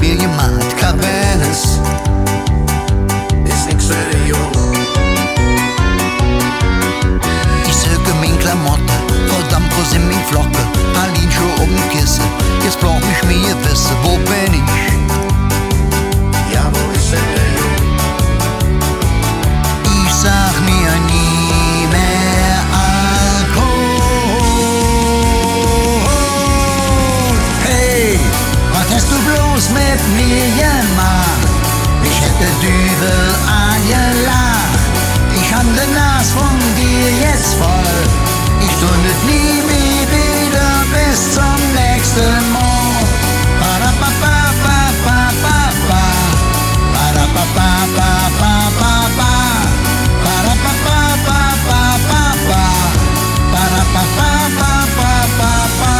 mir gemacht. Cabanes ist nix für die Jungen. Ich söke min Klamotte, verdammt, wo sind min Flocke? Allein schon oben Kissen, jetzt brauch mich mir wissen, wo bin ich? Ja, wo ist denn der Junge? Ich sag mir nie mehr Alkohol. Hey, was hast du bloß mit mir gemacht? Ich hätte Dübel angelacht. Ich hab den Nas von dir jetzt voll. Ich tu nicht nie mehr wieder bis zum nächsten Mal. Ba-da-ba-ba-ba-ba-ba. Ba-da-ba-ba-ba-ba-ba. Ba-da-ba-ba-ba-ba-ba. Ba-da-ba-ba-ba-ba-ba.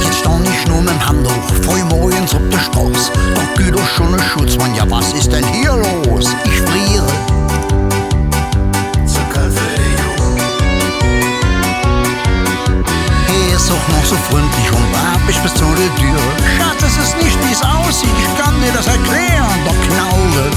Jetzt stand ich nur mit dem Handtuch voll morgens auf der Straße. Doch geht doch schon ein Schutzmann, ja was ist denn hier los? Ich friere. Zu kalt für die Jungen. Er ist auch noch so freundlich und warb ich bis zu der Tür. Schatz, es ist nicht, wie es aussieht, ich kann dir das erklären, doch knallt.